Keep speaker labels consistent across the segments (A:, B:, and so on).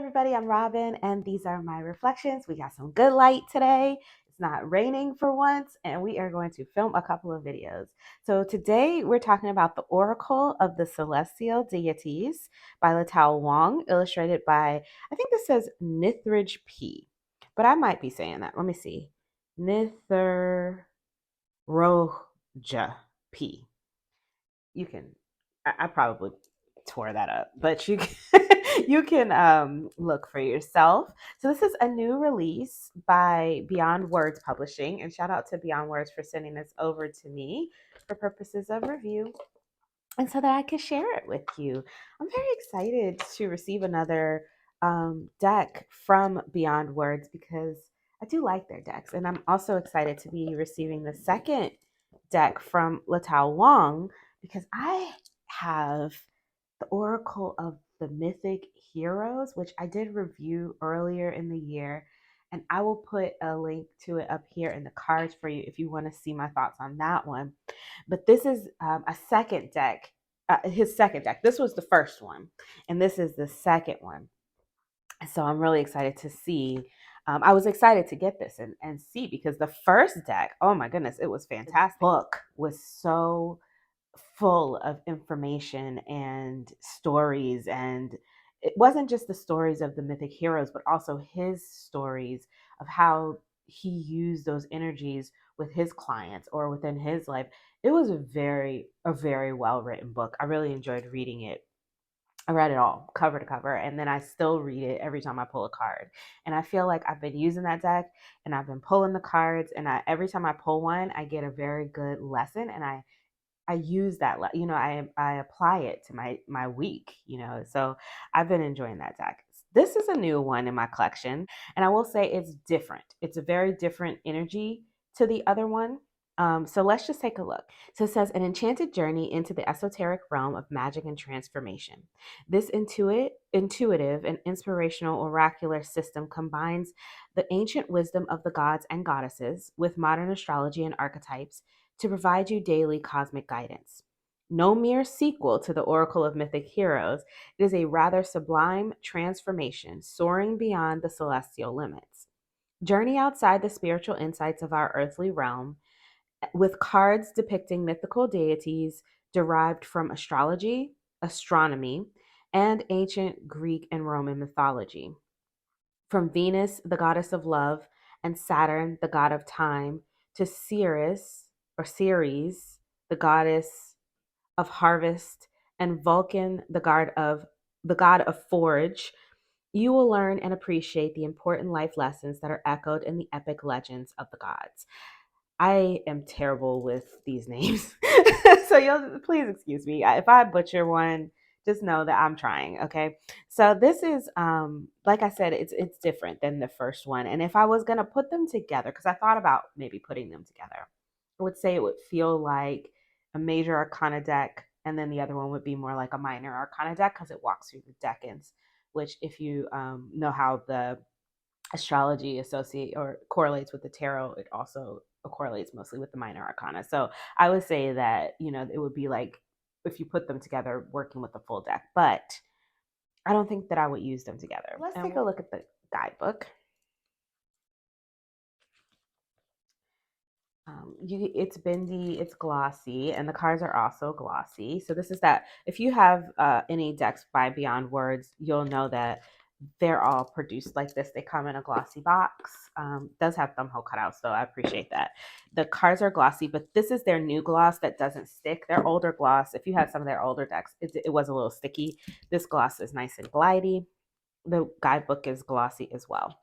A: everybody, I'm Robin, and these are my reflections. We got some good light today. It's not raining for once, and we are going to film a couple of videos. So today we're talking about the Oracle of the Celestial Deities by Latao Wong, illustrated by, I think this says Nithridge P, but I might be saying that. Let me see. Nithroja P. You can, I probably tore that up, but you can, you can look for yourself. So this is a new release by Beyond Words Publishing, and shout out to Beyond Words for sending this over to me for purposes of review and so that I can share it with you. I'm very excited to receive another deck from Beyond Words because I do like their decks, and I'm also excited to be receiving the second deck from Latao Wong because I have the Oracle of the Mythic Heroes, which I did review earlier in the year. And I will put a link to it up here in the cards for you if you want to see my thoughts on that one. But this is a second deck, his second deck. This was the first one, and this is the second one. So I'm really excited to see. I was excited to get this and see because the first deck, oh my goodness, it was fantastic. The book was so full of information and stories, and it wasn't just the stories of the mythic heroes but also his stories of how he used those energies with his clients or within his life. It was a very well written book. I really enjoyed reading it. I read it all cover to cover, and then I still read it every time I pull a card. And I feel like I've been using that deck and I've been pulling the cards, and every time I pull one, I get a very good lesson, and I use that, I apply it to my week, So I've been enjoying that deck. This is a new one in my collection, and I will say it's different. It's a very different energy to the other one. So let's just take a look. So it says, an enchanted journey into the esoteric realm of magic and transformation. This intuitive and inspirational oracular system combines the ancient wisdom of the gods and goddesses with modern astrology and archetypes to provide you daily cosmic guidance. No mere sequel to the Oracle of Mythic Heroes, it is a rather sublime transformation soaring beyond the celestial limits. Journey outside the spiritual insights of our earthly realm with cards depicting mythical deities derived from astrology, astronomy, and ancient Greek and Roman mythology. From Venus, the goddess of love, and Saturn, the god of time, to Ceres, the goddess of harvest, and Vulcan, the god of forge, you will learn and appreciate the important life lessons that are echoed in the epic legends of the gods. I am terrible with these names. So you'll please excuse me. If I butcher one, just know that I'm trying, okay? So this is like I said, it's different than the first one. And if I was going to put them together, cuz I thought about maybe putting them together, I would say it would feel like a major arcana deck, and then the other one would be more like a minor arcana deck because it walks through the decans, which if you know how the astrology associate or correlates with the tarot, it also correlates mostly with the minor arcana. So I would say that, it would be like if you put them together working with the full deck, but I don't think that I would use them together. Let's take a look at the guidebook. It's bendy, it's glossy, and the cards are also glossy. So this is that. If you have any decks by Beyond Words, you'll know that they're all produced like this. They come in a glossy box. Does have thumbhole cutouts, though. I appreciate that. The cards are glossy, but this is their new gloss that doesn't stick. Their older gloss, if you had some of their older decks, it was a little sticky. This gloss is nice and glidey. The guidebook is glossy as well.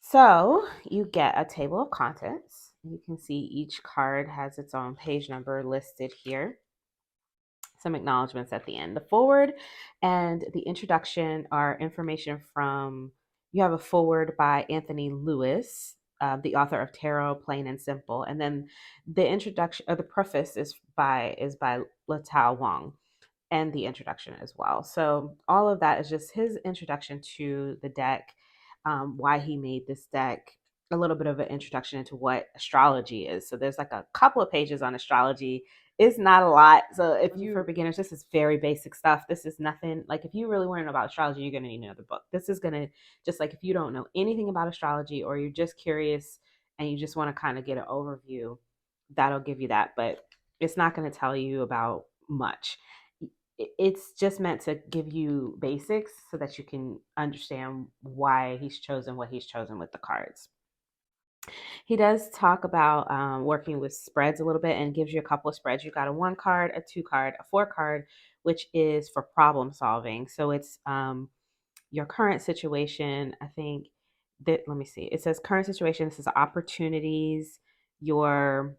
A: So you get a table of contents. You can see each card has its own page number listed here. Some acknowledgments at the end. The forward and the introduction are information from, you have a forward by Anthony Lewis, the author of Tarot, Plain and Simple. And then the introduction, or the preface is by Latao Wong, and the introduction as well. So all of that is just his introduction to the deck, why he made this deck, a little bit of an introduction into what astrology is. So there's like a couple of pages on astrology. it's not a lot. So if you, for beginners, this is very basic stuff. This is nothing like if you really want to know about astrology, you're going to need another book. This is going to just like if you don't know anything about astrology or you're just curious and you just want to kind of get an overview, that'll give you that. But it's not going to tell you about much. It's just meant to give you basics so that you can understand why he's chosen what he's chosen with the cards. He does talk about working with spreads a little bit and gives you a couple of spreads. You got a 1 card, a 2 card, a 4 card, which is for problem solving. So it's your current situation. I think that, let me see. It says current situation. This is opportunities, your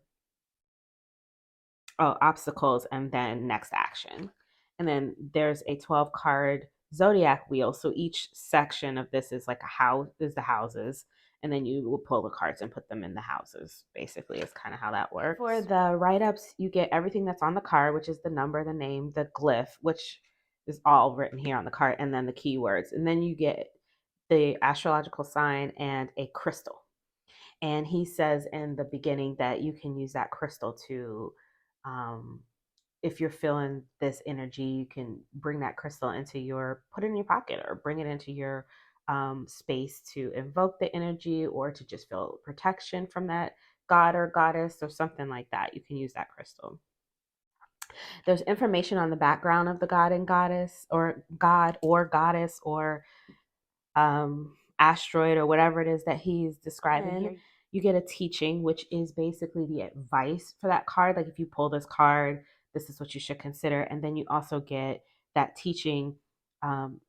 A: obstacles, and then next action. And then there's a 12 card zodiac wheel. So each section of this is like a house, is the houses. And then you will pull the cards and put them in the houses. Basically, is kind of how that works. For the write ups, you get everything that's on the card, which is the number, the name, the glyph, which is all written here on the card, and then the keywords. And then you get the astrological sign and a crystal. And he says in the beginning that you can use that crystal to if you're feeling this energy, you can bring that crystal into your, put it in your pocket or bring it into your space to invoke the energy or to just feel protection from that god or goddess or something like that. You can use that crystal. There's information on the background of the god and goddess or god or goddess or asteroid or whatever it is that he's describing here. You get a teaching, which is basically the advice for that card. Like if you pull this card, this is what you should consider. And then you also get that teaching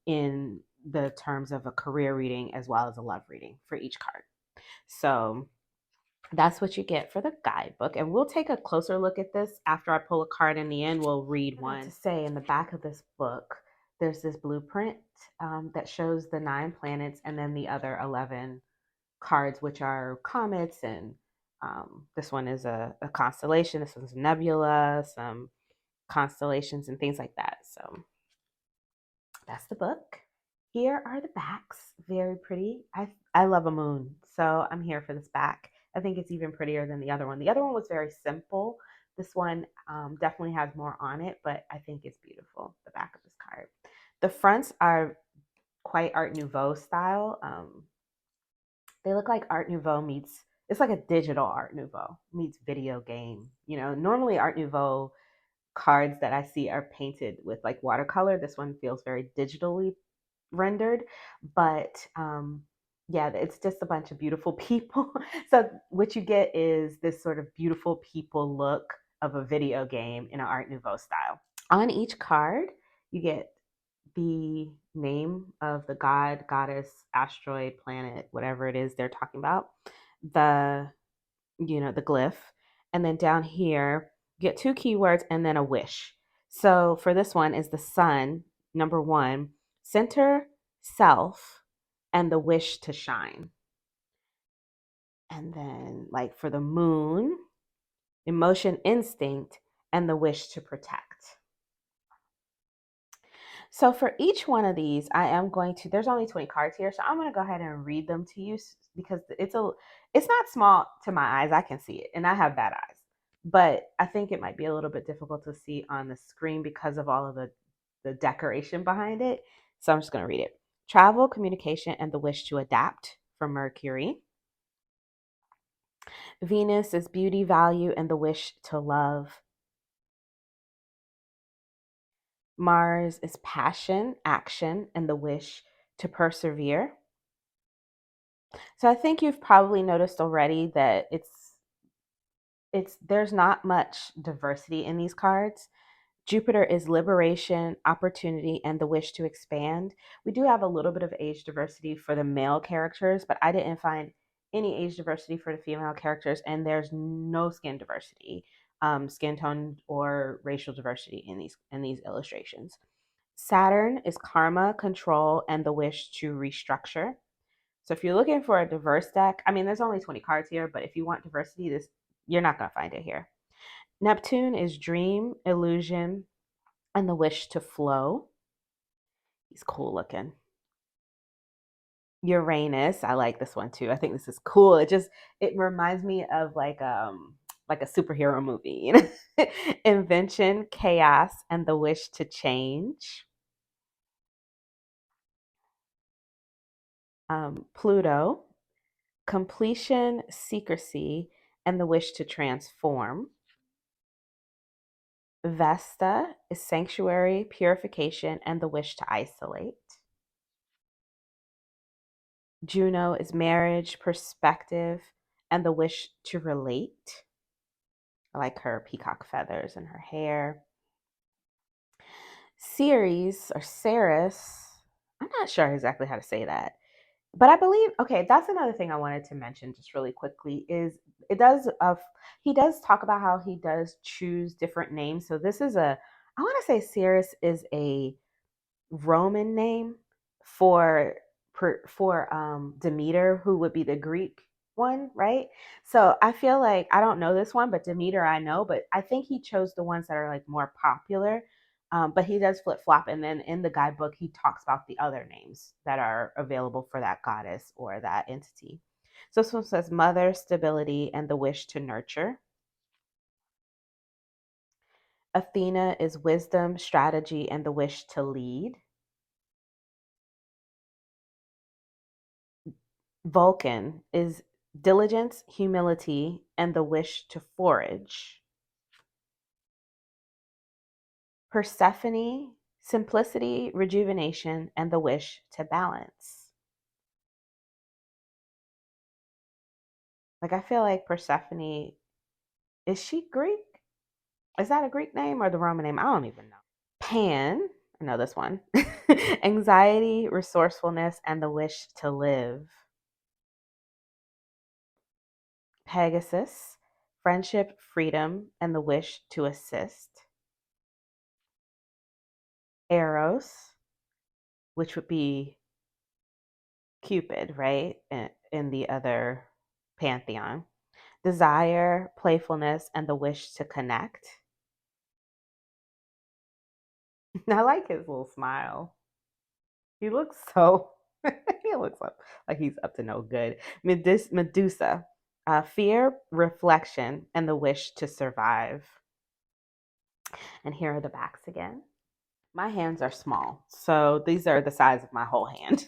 A: in the terms of a career reading as well as a love reading for each card. So that's what you get for the guidebook. And we'll take a closer look at this after I pull a card in the end. We'll read one. To say in the back of this book, there's this blueprint that shows the 9 planets and then the other 11 cards, which are comets. And this one is a constellation. This one's a nebula, some constellations and things like that. So that's the book. Here are the backs. Very pretty. I love a moon, so I'm here for this back. I think it's even prettier than the other one. The other one was very simple. This one definitely has more on it, but I think it's beautiful, the back of this card. The fronts are quite Art Nouveau style. They look like Art Nouveau meets, it's like a digital Art Nouveau meets video game. You know, normally Art Nouveau cards that I see are painted with like watercolor. This one feels very digitally rendered, but yeah, it's just a bunch of beautiful people. So what you get is this sort of beautiful people look of a video game in an Art Nouveau style. On each card, you get the name of the god, goddess, asteroid, planet, whatever it is they're talking about, the the glyph, and then down here you get 2 keywords and then a wish. So for this one is the sun, number 1, center, self, and the wish to shine. And then like for the moon, emotion, instinct, and the wish to protect. So for each one of these, I am going to, there's only 20 cards here, so I'm going to go ahead and read them to you because it's not small to my eyes. I can see it and I have bad eyes, but I think it might be a little bit difficult to see on the screen because of all of the decoration behind it. So I'm just going to read it. Travel, communication, and the wish to adapt from Mercury. Venus is beauty, value, and the wish to love. Mars is passion, action, and the wish to persevere. So I think you've probably noticed already that there's not much diversity in these cards. Jupiter is liberation, opportunity, and the wish to expand. We do have a little bit of age diversity for the male characters, but I didn't find any age diversity for the female characters, and there's no skin diversity, skin tone or racial diversity in these illustrations. Saturn is karma, control, and the wish to restructure. So if you're looking for a diverse deck, I mean, there's only 20 cards here, but if you want diversity, you're not going to find it here. Neptune is dream, illusion, and the wish to flow. He's cool looking. Uranus, I like this one too. I think this is cool. It reminds me of like like a superhero movie, you know? Invention, chaos, and the wish to change. Pluto, completion, secrecy, and the wish to transform. Vesta is sanctuary, purification, and the wish to isolate. Juno is marriage, perspective, and the wish to relate. I like her peacock feathers and her hair. Ceres or Ceres, I'm not sure exactly how to say that. But I believe, okay, that's another thing I wanted to mention just really quickly is it does he does talk about how he does choose different names. So this is I want to say Ceres is a Roman name for Demeter, who would be the Greek one, right? So I feel like I don't know this one, but Demeter I know, but I think he chose the ones that are like more popular. But he does flip flop, and then in the guidebook he talks about the other names that are available for that goddess or that entity. So this one says mother, stability, and the wish to nurture. Athena is wisdom, strategy, and the wish to lead. Vulcan is diligence, humility, and the wish to forage. Persephone, simplicity, rejuvenation, and the wish to balance. Like, I feel like Persephone, is she Greek? Is that a Greek name or the Roman name? I don't even know. Pan, I know this one. Anxiety, resourcefulness, and the wish to live. Pegasus, friendship, freedom, and the wish to assist. Eros, which would be Cupid, right? In the other pantheon. Desire, playfulness, and the wish to connect. I like his little smile. He looks so, he looks like he's up to no good. Medusa, fear, reflection, and the wish to survive. And here are the backs again. My hands are small, so these are the size of my whole hand.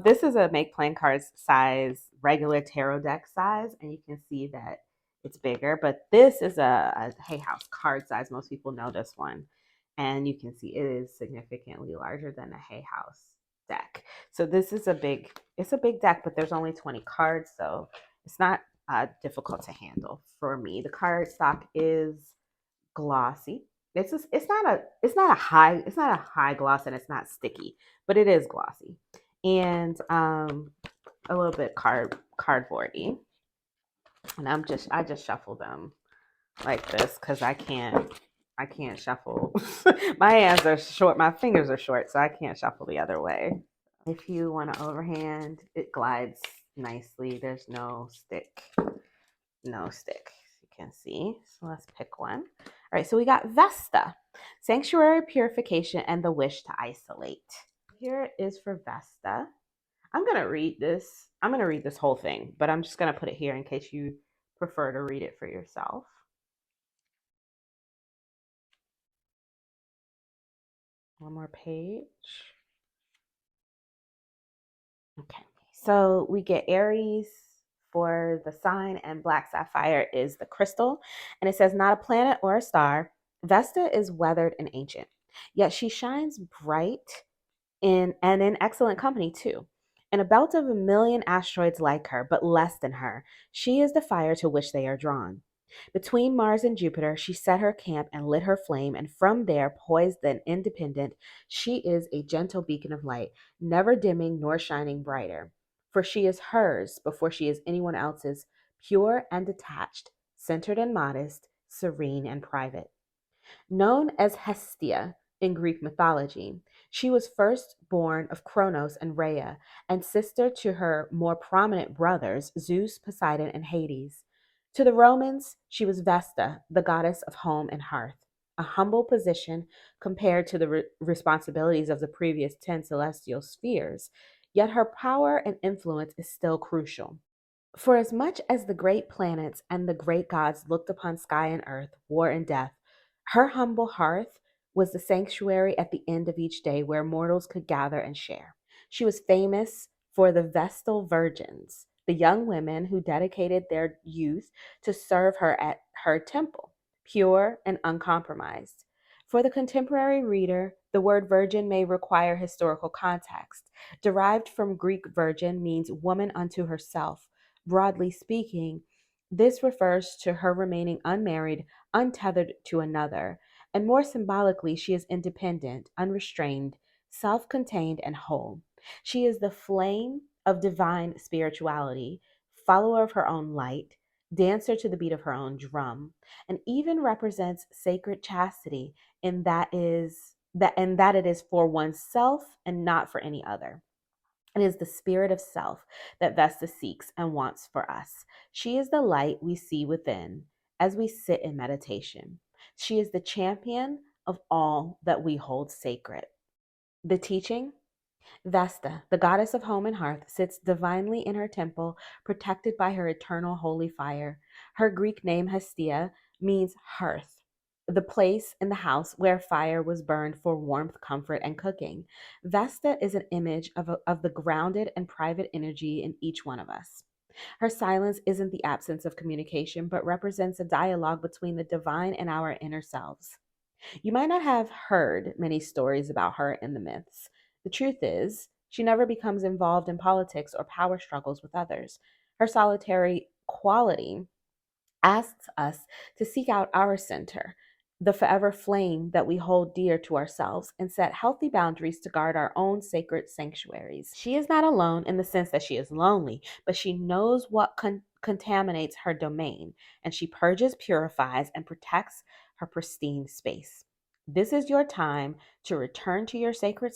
A: This is a Make Playing Cards size, regular tarot deck size, and you can see that it's bigger. But this is a Hay House card size. Most people know this one, and you can see it is significantly larger than a Hay House deck. So this is it's a big deck, but there's only 20 cards, so it's not difficult to handle for me. The card stock is glossy. It's not a high gloss, and it's not sticky, but it is glossy and a little bit cardboardy. And I just shuffle them like this because I can't shuffle. My hands are short, my fingers are short, so I can't shuffle the other way. If you want to overhand, it glides nicely. There's no stick, as you can see. So let's pick one. All right, so we got Vesta, sanctuary, purification, and the wish to isolate. Here is for Vesta. I'm going to read this. I'm going to read this whole thing, but I'm just going to put it here in case you prefer to read it for yourself. One more page. Okay. So we get Aries for the sign, and Black Sapphire is the crystal. And it says, not a planet or a star. Vesta is weathered and ancient, yet she shines bright in excellent company too. In a belt of a million asteroids like her, but less than her, she is the fire to which they are drawn. Between Mars and Jupiter, she set her camp and lit her flame, and from there, poised and independent, she is a gentle beacon of light, never dimming nor shining brighter. For she is hers before she is anyone else's, pure and detached, centered and modest, serene and private. Known as Hestia in Greek mythology, she was first born of Kronos and Rhea, and sister to her more prominent brothers, Zeus, Poseidon, and Hades. To the Romans, she was Vesta, the goddess of home and hearth, a humble position compared to the responsibilities of the previous 10 celestial spheres, yet her power and influence is still crucial. For as much as the great planets and the great gods looked upon sky and earth, war and death, her humble hearth was the sanctuary at the end of each day where mortals could gather and share. She was famous for the Vestal virgins, the young women who dedicated their youth to serve her at her temple, pure and uncompromised. For the contemporary reader, the word virgin may require historical context. Derived from Greek virgin means woman unto herself. Broadly speaking, this refers to her remaining unmarried, untethered to another, and more symbolically, she is independent, unrestrained, self contained, and whole. She is the flame of divine spirituality, follower of her own light, dancer to the beat of her own drum, and even represents sacred chastity in that it is for oneself and not for any other. It is the spirit of self that Vesta seeks and wants for us. She is the light we see within as we sit in meditation. She is the champion of all that we hold sacred. The teaching: Vesta, the goddess of home and hearth, sits divinely in her temple, protected by her eternal holy fire. Her Greek name, Hestia, means hearth, the place in the house where fire was burned for warmth, comfort, and cooking. Vesta is an image of the grounded and private energy in each one of us. Her silence isn't the absence of communication, but represents a dialogue between the divine and our inner selves. You might not have heard many stories about her in the myths. The truth is, she never becomes involved in politics or power struggles with others. Her solitary quality asks us to seek out our center, the forever flame that we hold dear to ourselves, and set healthy boundaries to guard our own sacred sanctuaries. She is not alone in the sense that she is lonely, but she knows what contaminates her domain, and she purges, purifies, and protects her pristine space. This is your time to return to your sacred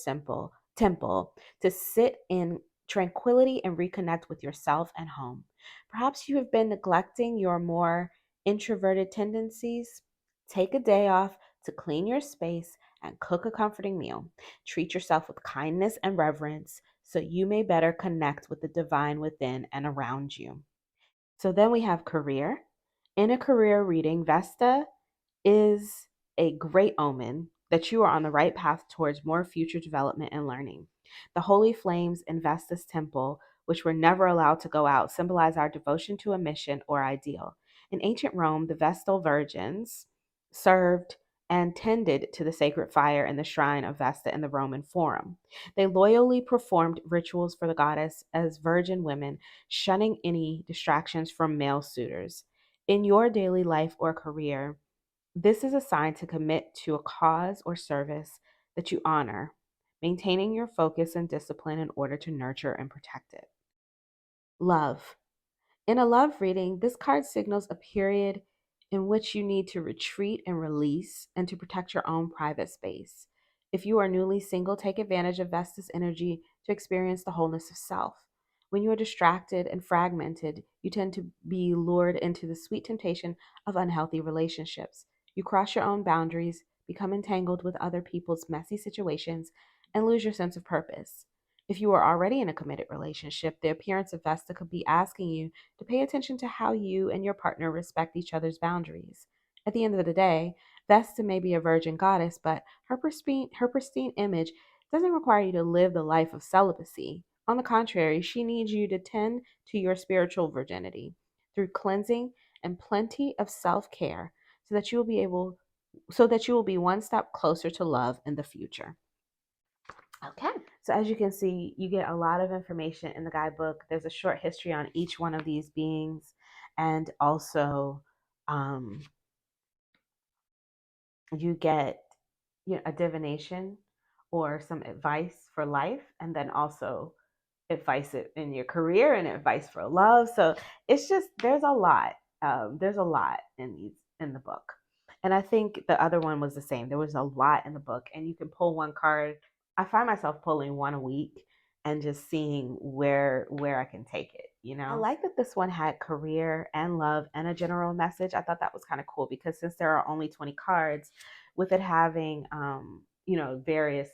A: temple, to sit in tranquility and reconnect with yourself and home. Perhaps you have been neglecting your more introverted tendencies. Take a day off to clean your space and cook a comforting meal. Treat yourself with kindness and reverence so you may better connect with the divine within and around you. So then we have career. In a career reading, Vesta is a great omen that you are on the right path towards more future development and learning. The holy flames in Vesta's temple, which were never allowed to go out, symbolize our devotion to a mission or ideal. In ancient Rome, the Vestal virgins served and tended to the sacred fire in the shrine of Vesta in the Roman Forum. They loyally performed rituals for the goddess as virgin women, shunning any distractions from male suitors. In your daily life or career, this is a sign to commit to a cause or service that you honor, maintaining your focus and discipline in order to nurture and protect it. Love. In a love reading, this card signals a period in which you need to retreat and release and to protect your own private space. If you are newly single, take advantage of Vesta's energy to experience the wholeness of self. When you are distracted and fragmented, you tend to be lured into the sweet temptation of unhealthy relationships. You cross your own boundaries, become entangled with other people's messy situations, and lose your sense of purpose. If you are already in a committed relationship, the appearance of Vesta could be asking you to pay attention to how you and your partner respect each other's boundaries. At the end of the day, Vesta may be a virgin goddess, but her pristine image doesn't require you to live the life of celibacy. On the contrary, she needs you to tend to your spiritual virginity through cleansing and plenty of self-care so that you will be one step closer to love in the future. Okay. So as you can see, you get a lot of information in the guidebook. There's a short history on each one of these beings, and also um, you get a divination or some advice for life, and then also advice in your career and advice for love. So it's just there's a lot. There's a lot in the book, and I think the other one was the same. There was a lot in the book, and you can pull one card. I find myself pulling one a week and just seeing where I can take it. I like that this one had career and love and a general message. I thought that was kind of cool because since there are only 20 cards, with it having various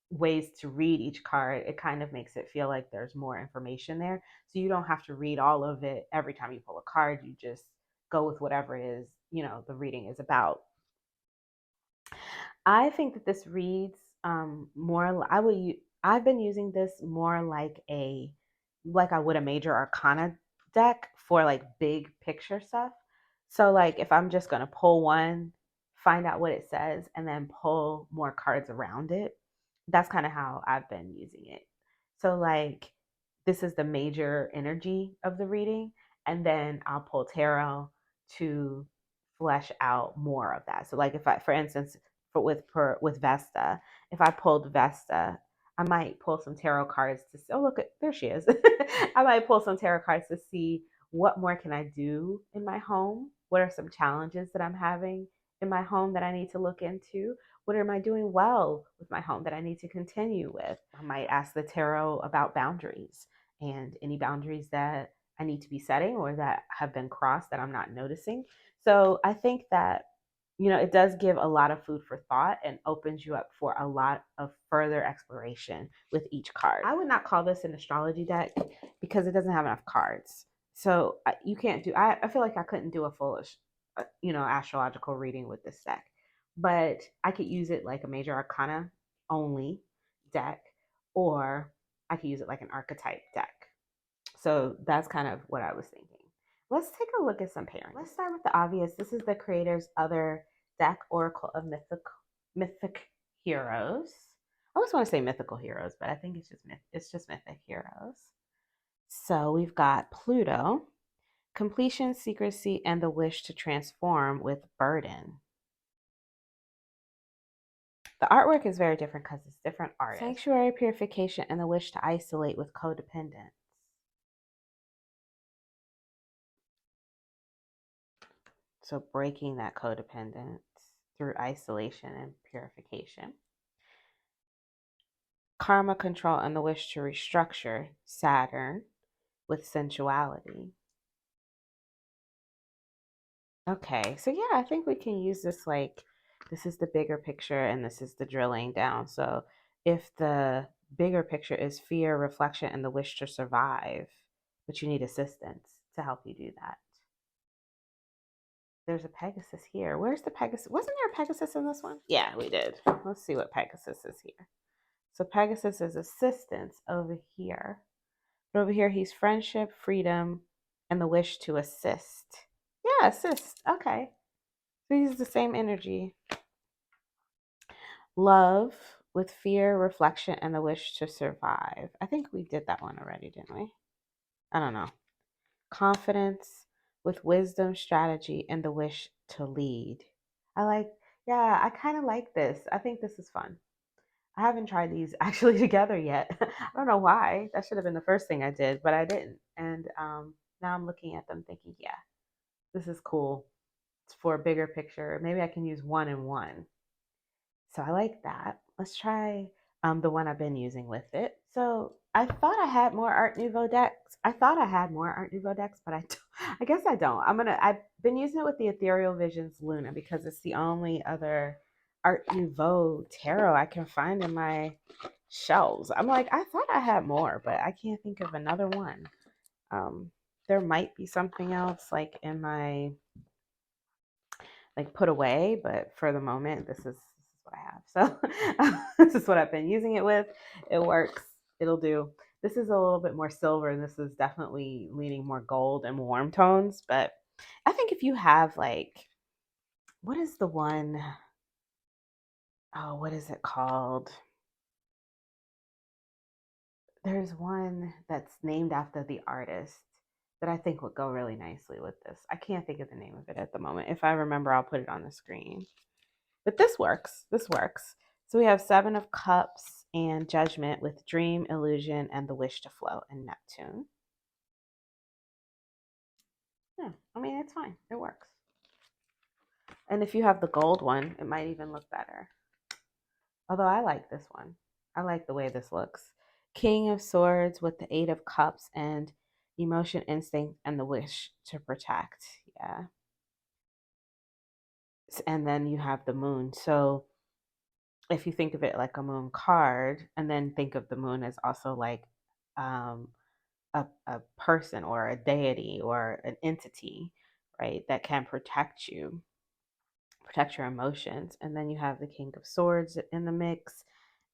A: ways to read each card, it kind of makes it feel like there's more information there. So you don't have to read all of it every time you pull a card. You just go with whatever it is, the reading is about. I think that this reads more. I've been using this more like I would a major arcana deck for like big picture stuff. So like if I'm just gonna pull one, find out what it says, and then pull more cards around it. That's kind of how I've been using it. So like this is the major energy of the reading, and then I'll pull tarot to flesh out more of that. So like if I, for instance, with Vesta, if I pulled Vesta, I might pull some tarot cards to see, oh look at there she is. I might pull some tarot cards to see what more can I do in my home? What are some challenges that I'm having in my home that I need to look into? What am I doing well with my home that I need to continue with? I might ask the tarot about boundaries and any boundaries that I need to be setting or that have been crossed that I'm not noticing. So I think that it does give a lot of food for thought and opens you up for a lot of further exploration with each card. I would not call this an astrology deck because it doesn't have enough cards. So you can't do, I feel like I couldn't do a full, astrological reading with this deck, but I could use it like a major arcana only deck, or I could use it like an archetype deck. So that's kind of what I was thinking. Let's take a look at some pairings. Let's start with the obvious. This is the creator's other deck, Oracle of Mythic Heroes. I always want to say mythical heroes, but I think it's just mythic heroes. So we've got Pluto, completion, secrecy, and the wish to transform with burden. The artwork is very different because it's different artists. Sanctuary, purification, and the wish to isolate with codependence. So breaking that codependence through isolation and purification. Karma, control, and the wish to restructure, Saturn, with sensuality. Okay, so yeah, I think we can use this like, this is the bigger picture and this is the drilling down. So if the bigger picture is fear, reflection, and the wish to survive, but you need assistance to help you do that. There's a Pegasus here. Where's the Pegasus? Wasn't there a Pegasus in this one? Yeah, we did. Let's see what Pegasus is here. So Pegasus is assistance over here. But over here, he's friendship, freedom, and the wish to assist. Yeah, assist. Okay. So he's the same energy. Love with fear, reflection, and the wish to survive. I think we did that one already, didn't we? I don't know. Confidence with wisdom, strategy, and the wish to lead. I kind of like this. I think this is fun. I haven't tried these actually together yet. I don't know why. That should have been the first thing I did, but I didn't. And now I'm looking at them thinking, yeah, this is cool. It's for a bigger picture. Maybe I can use one and one. So I like that. Let's try the one I've been using with it. So I thought I had more Art Nouveau decks. But I guess I don't. I've been using it with the Ethereal Visions Luna because it's the only other Art Nouveau tarot I can find in my shelves. I'm like, I thought I had more, but I can't think of another one. There might be something else like in my put away, but for the moment, this is what I have. So this is what I've been using it with. It works. It'll do. This is a little bit more silver, and this is definitely leaning more gold and warm tones. But I think if you have what is the one? Oh, what is it called? There's one that's named after the artist that I think would go really nicely with this. I can't think of the name of it at the moment. If I remember, I'll put it on the screen. But this works. This works. So we have Seven of Cups and Judgment with Dream, Illusion, and the Wish to Flow and Neptune. Yeah, I mean, it's fine. It works. And if you have the gold one, it might even look better. Although I like this one. I like the way this looks. King of Swords with the Eight of Cups and Emotion, Instinct, and the Wish to Protect. Yeah. And then you have the Moon. So if you think of it like a moon card, and then think of the moon as also like um, a person or a deity or an entity, right, that can protect you, protect your emotions. And then you have the King of Swords in the mix,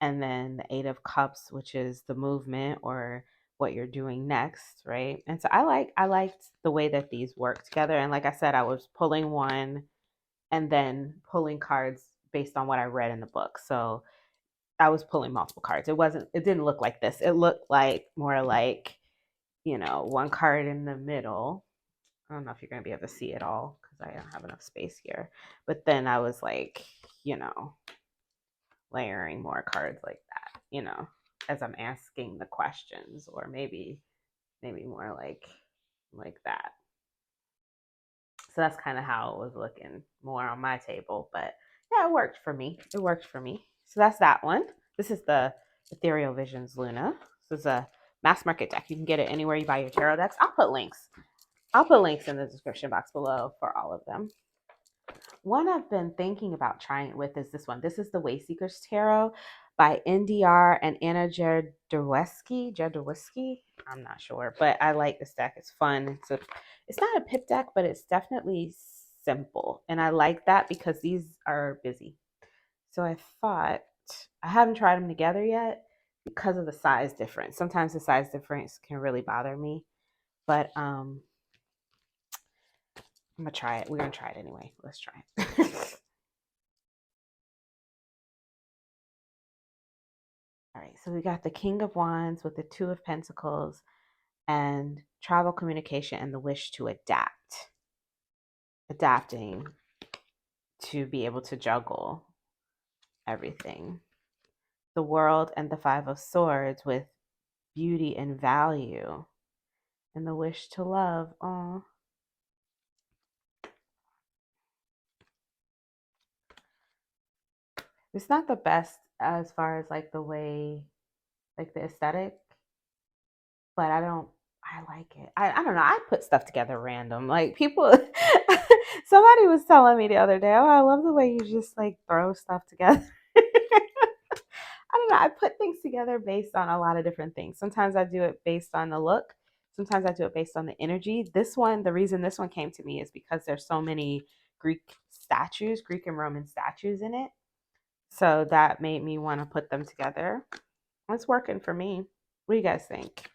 A: and then the Eight of Cups, which is the movement or what you're doing next, right? And so I liked the way that these work together. And like I said, I was pulling one and then pulling cards based on what I read in the book. So I was pulling multiple cards. It didn't look like this. It looked like more like, one card in the middle. I don't know if you're going to be able to see it all because I don't have enough space here. But then I was like, layering more cards like that, as I'm asking the questions, or maybe more like that. So that's kind of how it was looking more on my table. But yeah, it worked for me. It worked for me. So that's that one. This is the Ethereal Visions Luna. This is a mass market deck. You can get it anywhere you buy your tarot decks. I'll put links. In the description box below for all of them. One I've been thinking about trying it with is this one. This is the Wayseekers Tarot by NDR and Anna Jadrowski. I'm not sure, but I like this deck. It's fun. It's not a pip deck, but it's definitely simple. And I like that because these are busy. So I thought, I haven't tried them together yet because of the size difference. Sometimes the size difference can really bother me. But I'm gonna try it. We're gonna try it anyway. Let's try it. All right, so we got the King of Wands with the Two of Pentacles and travel, communication, and the wish to adapt. Adapting to be able to juggle everything. The World and the Five of Swords with beauty and value. And the wish to love. Oh. It's not the best as far as like the way, like the aesthetic, but I like it. I don't know. I put stuff together random. Like people, somebody was telling me the other day, oh, I love the way you just like throw stuff together. I don't know. I put things together based on a lot of different things. Sometimes I do it based on the look. Sometimes I do it based on the energy. This one, the reason this one came to me is because there's so many Greek and Roman statues in it. So that made me want to put them together. It's working for me. What do you guys think?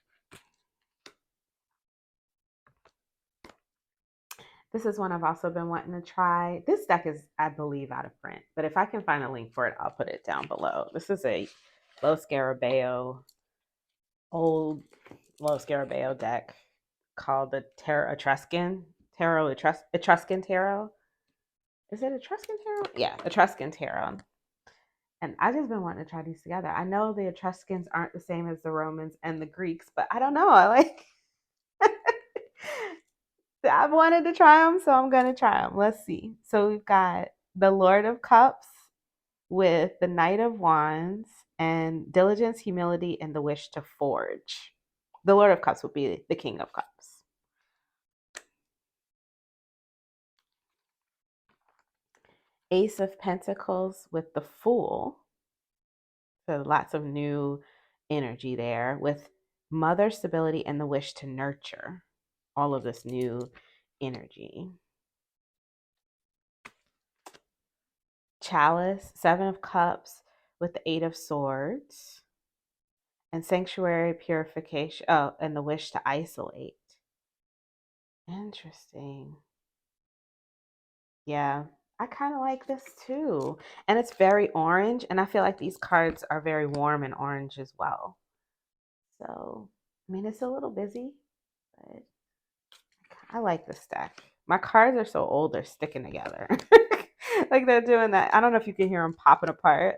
A: This is one I've also been wanting to try. This deck is, I believe, out of print, but if I can find a link for it, I'll put it down below. This is a old Los Scarabeo deck called the Etruscan Tarot. Is it Etruscan Tarot? Yeah, Etruscan Tarot. And I just been wanting to try these together. I know the Etruscans aren't the same as the Romans and the Greeks, but I don't know. I've wanted to try them, so I'm gonna try them. Let's see. So we've got the Lord of Cups with the Knight of Wands and diligence, humility, and the wish to forge. The Lord of Cups would be the King of Cups. Ace of Pentacles with the Fool. So lots of new energy there with mother, stability, and the wish to nurture. All of this new energy. Chalice, Seven of Cups with the Eight of Swords. And sanctuary, purification. Oh, and the wish to isolate. Interesting. Yeah, I kind of like this too. And it's very orange. And I feel like these cards are very warm and orange as well. So, I mean, it's a little busy, but I like this deck. My cards are so old, they're sticking together. Like they're doing that. I don't know if you can hear them popping apart.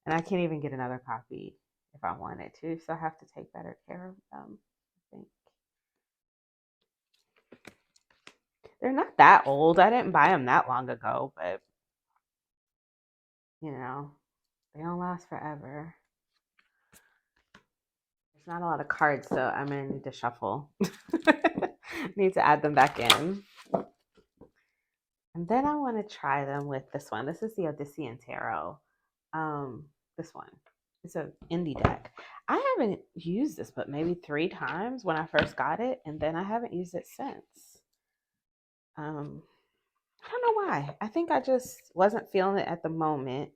A: And I can't even get another copy if I wanted to. So I have to take better care of them, I think. They're not that old. I didn't buy them that long ago, but you know, they don't last forever. There's not a lot of cards, so I'm gonna need to shuffle. Need to add them back in. And then I want to try them with this one. This is the Odyssean Tarot This one. It's an indie deck. I haven't used this but maybe 3 times when I first got it, and then I haven't used it since. I don't know why. I think I just wasn't feeling it at the moment,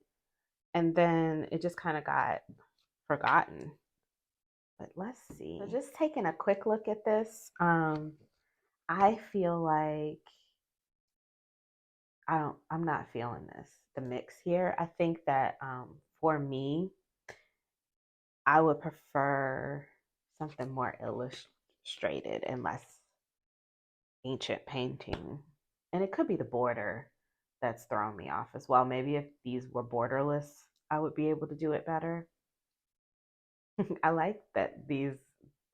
A: and then it just kind of got forgotten. But let's see. So just taking a quick look at this, I feel like I'm not feeling the mix here. I think that for me, I would prefer something more illustrated and less ancient painting. And it could be the border that's throwing me off as well. Maybe if these were borderless, I would be able to do it better. I like that these,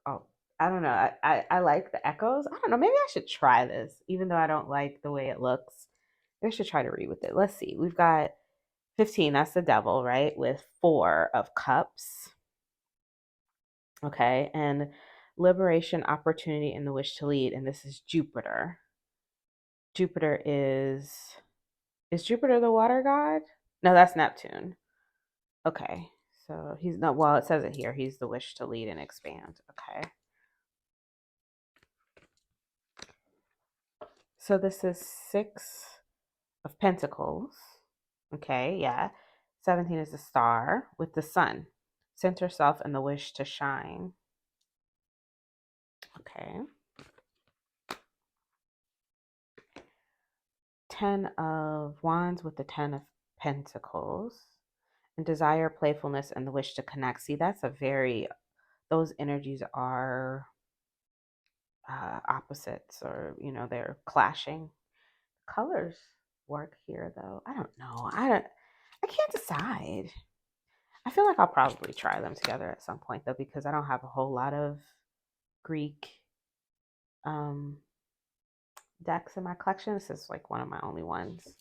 A: oh, I don't know. I like the echoes. I don't know. Maybe I should try this, even though I don't like the way it looks. Maybe I should try to read with it. Let's see. We've got 15. That's the devil, right? With 4 of cups. Okay. And liberation, opportunity, and the wish to lead. And this is Jupiter. Jupiter is Jupiter the water god? No, that's Neptune. Okay. So he's not, well, it says it here. He's the wish to lead and expand. Okay. So this is 6 of Pentacles. Okay, yeah. 17 is the star with the sun. Center self and the wish to shine. Okay. 10 of Wands with the 10 of Pentacles. And desire, playfulness, and the wish to connect. See, that's a very, those energies are opposites, or, you know, they're clashing. Colors work here, though. I don't know. I can't decide. I feel like I'll probably try them together at some point, though, because I don't have a whole lot of Greek decks in my collection. This is like one of my only ones.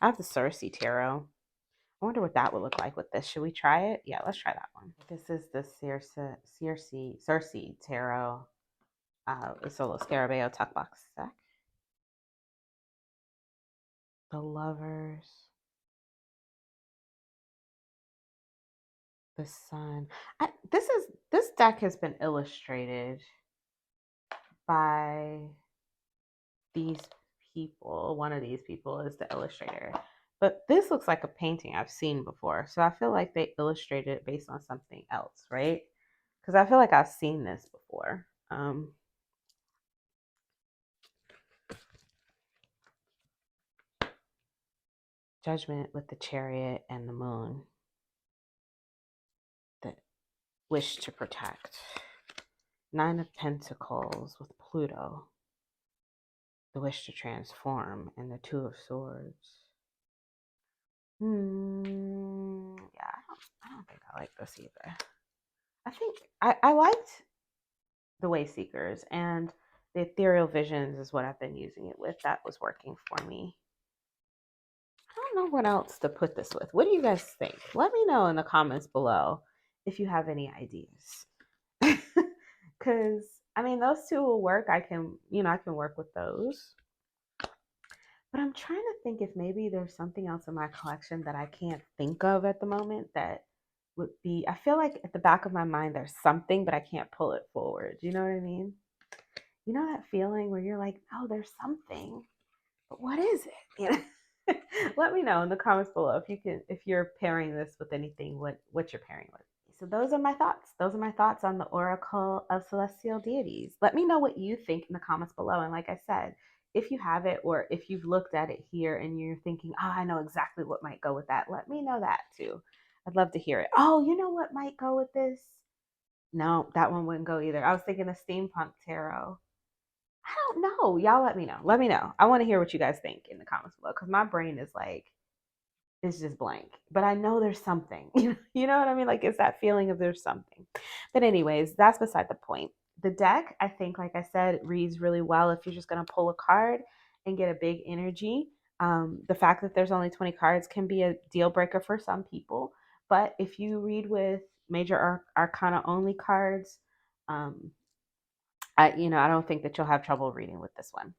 A: I have the Circe Tarot. I wonder what that would look like with this. Should we try it? Yeah, let's try that one. This is the Circe Tarot. It's a little Scarabeo tuck box deck. The Lovers. The Sun. This deck has been illustrated by these people. One of these people is the illustrator. But this looks like a painting I've seen before. So I feel like they illustrated it based on something else, right? Because I feel like I've seen this before. Judgment with the Chariot and the Moon. The wish to protect. 9 of Pentacles with Pluto. The wish to transform. And the 2 of Swords. Yeah, I don't think I like this either. I think I liked the Way Seekers, and the Ethereal Visions is what I've been using it with. That was working for me. I don't know what else to put this with. What do you guys think? Let me know in the comments below if you have any ideas. Because, I mean, those 2 will work. I can work with those. But I'm trying to think if maybe there's something else in my collection that I can't think of at the moment that would be, I feel like at the back of my mind there's something, but I can't pull it forward. Do you know what I mean? You know that feeling where you're like, oh, there's something, but what is it? You know? Let me know in the comments below if you're pairing this with anything, what you're pairing with. So those are my thoughts. Those are my thoughts on the Oracle of Celestial Deities. Let me know what you think in the comments below. And like I said, if you have it, or if you've looked at it here and you're thinking, oh, I know exactly what might go with that, let me know that too. I'd love to hear it. Oh, you know what might go with this? No, that one wouldn't go either. I was thinking the Steampunk Tarot. I don't know. Y'all let me know. Let me know. I want to hear what you guys think in the comments below, because my brain is like, it's just blank. But I know there's something. You know what I mean? Like, it's that feeling of there's something. But anyways, that's beside the point. The deck, I think, like I said, reads really well if you're just going to pull a card and get a big energy. The fact that there's only 20 cards can be a deal breaker for some people. But if you read with major arcana only cards, I don't think that you'll have trouble reading with this one.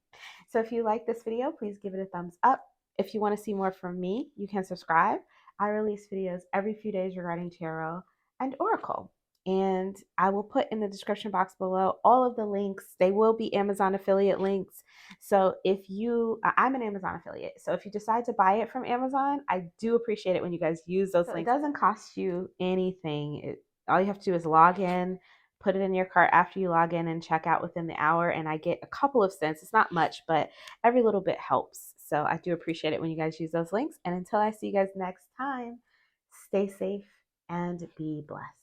A: So if you like this video, please give it a thumbs up. If you want to see more from me, you can subscribe. I release videos every few days regarding tarot and oracle. And I will put in the description box below all of the links. They will be Amazon affiliate links. So if you, I'm an Amazon affiliate. So if you decide to buy it from Amazon, I do appreciate it when you guys use those links. It doesn't cost you anything. All you have to do is log in, put it in your cart after you log in, and check out within the hour. And I get a couple of cents. It's not much, but every little bit helps. So I do appreciate it when you guys use those links. And until I see you guys next time, stay safe and be blessed.